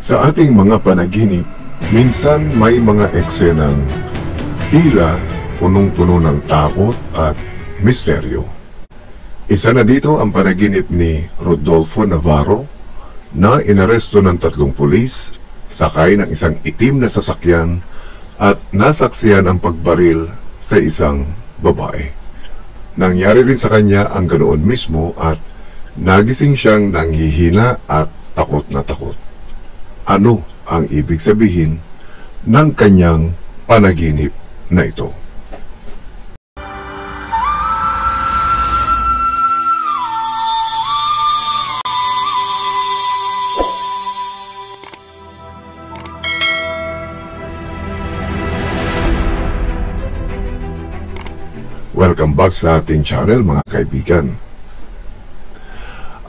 Sa ating mga panaginip, minsan may mga eksenang tila punong-puno ng takot at misteryo. Isa na dito ang panaginip ni Rodolfo Navarro na inaresto ng 3 pulis, sakay ng isang itim na sasakyan at nasaksihan ang pagbaril sa isang babae. Nangyari rin sa kanya ang ganoon mismo at nagising siyang nanghihina at takot na takot. Ano ang ibig sabihin ng kanyang panaginip na ito? Welcome back sa ating channel, mga kaibigan.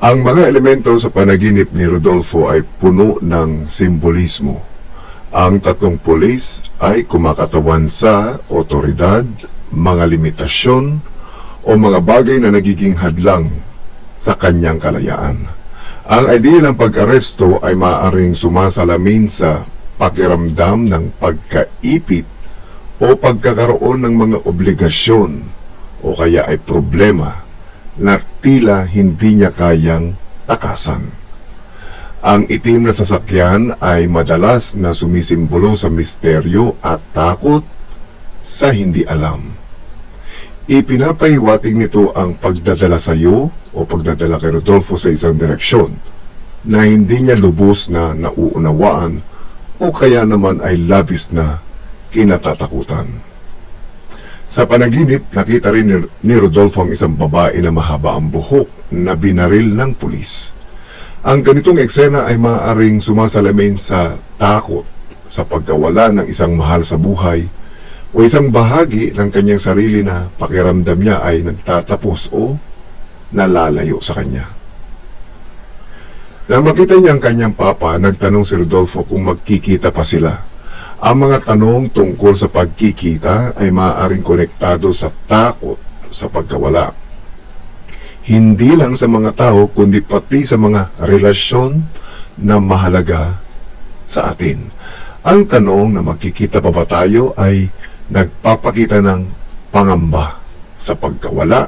Ang mga elemento sa panaginip ni Rodolfo ay puno ng simbolismo. Ang 3 pulis ay kumakatawan sa otoridad, mga limitasyon o mga bagay na nagiging hadlang sa kanyang kalayaan. Ang idea ng pag-aresto ay maaaring sumasalamin sa pakiramdam ng pagkaipit o pagkakaroon ng mga obligasyon o kaya ay problema na tila hindi niya kayang takasan. Ang itim na sasakyan ay madalas na sumisimbolo sa misteryo at takot sa hindi alam. Ipinapahiwatig nito ang pagdadala sa iyo o pagdadala kay Rodolfo sa isang direksyon na hindi niya lubos na nauunawaan o kaya naman ay labis na kinatatakutan. Sa panaginip, nakita rin ni Rodolfo ang isang babae na mahaba ang buhok na binaril ng pulis. Ang ganitong eksena ay maaaring sumasalamin sa takot sa pagkawala ng isang mahal sa buhay o isang bahagi ng kanyang sarili na pakiramdam niya ay nagtatapos o nalalayo sa kanya. Nang makita niya ang kanyang papa, nagtanong si Rodolfo kung magkikita pa sila. Ang mga tanong tungkol sa pagkikita ay maaaring konektado sa takot sa pagkawala. Hindi lang sa mga tao kundi pati sa mga relasyon na mahalaga sa atin. Ang tanong na magkikita pa ba tayo ay nagpapakita ng pangamba sa pagkawala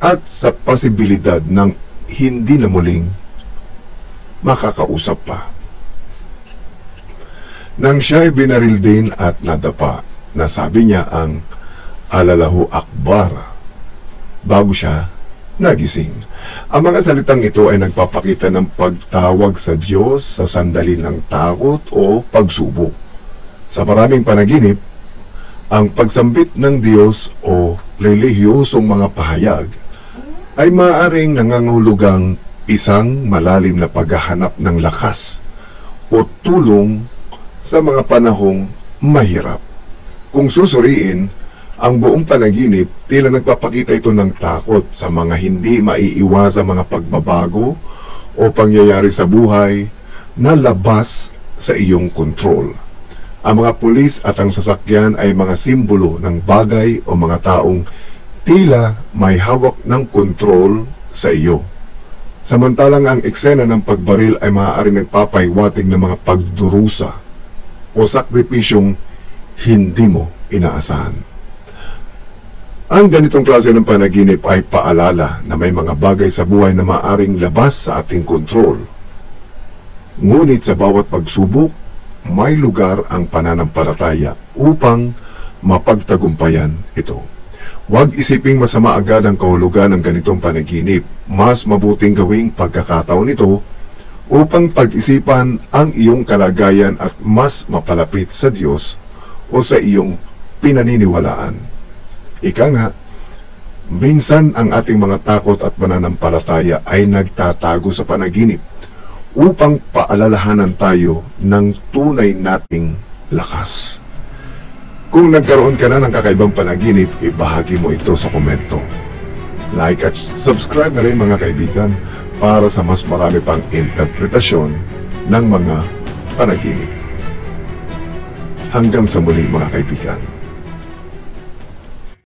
at sa posibilidad ng hindi na muling makakausap pa. Nang siya ay binaril din at nadapa, nasabi niya ang Allahu Akbar bago siya nagising. Ang mga salitang ito ay nagpapakita ng pagtawag sa Diyos sa sandali ng takot o pagsubok. Sa maraming panaginip, ang pagsambit ng Diyos o relihiyosong mga pahayag ay maaaring nangangahulugang isang malalim na paghahanap ng lakas o tulong sa mga panahong mahirap. Kung susuriin, ang buong panaginip tila nagpapakita ito ng takot sa mga hindi maiiwasang mga pagbabago o pangyayari sa buhay na labas sa iyong kontrol. Ang mga pulis at ang sasakyan ay mga simbolo ng bagay o mga taong tila may hawak ng kontrol sa iyo. Samantalang ang eksena ng pagbaril ay maaaring nagpapahiwatig ng mga pagdurusa o sakripisyong hindi mo inaasahan. Ang ganitong klase ng panaginip ay paalala na may mga bagay sa buhay na maaaring labas sa ating kontrol. Ngunit sa bawat pagsubok, may lugar ang pananampalataya upang mapagtagumpayan ito. Huwag isiping masama agad ang kahulugan ng ganitong panaginip. Mas mabuting gawing pagkakataon ito upang pag-isipan ang iyong kalagayan at mas mapalapit sa Diyos o sa iyong pinaniniwalaan. Ika nga, minsan ang ating mga takot at pananampalataya ay nagtatago sa panaginip upang paalalahanan tayo ng tunay nating lakas. Kung nagkaroon ka na ng kakaibang panaginip, ibahagi mo ito sa komento. Like at subscribe na rin, mga kaibigan, para sa mas marami pang interpretasyon ng mga panaginip. Hanggang sa muli, mga kaibigan.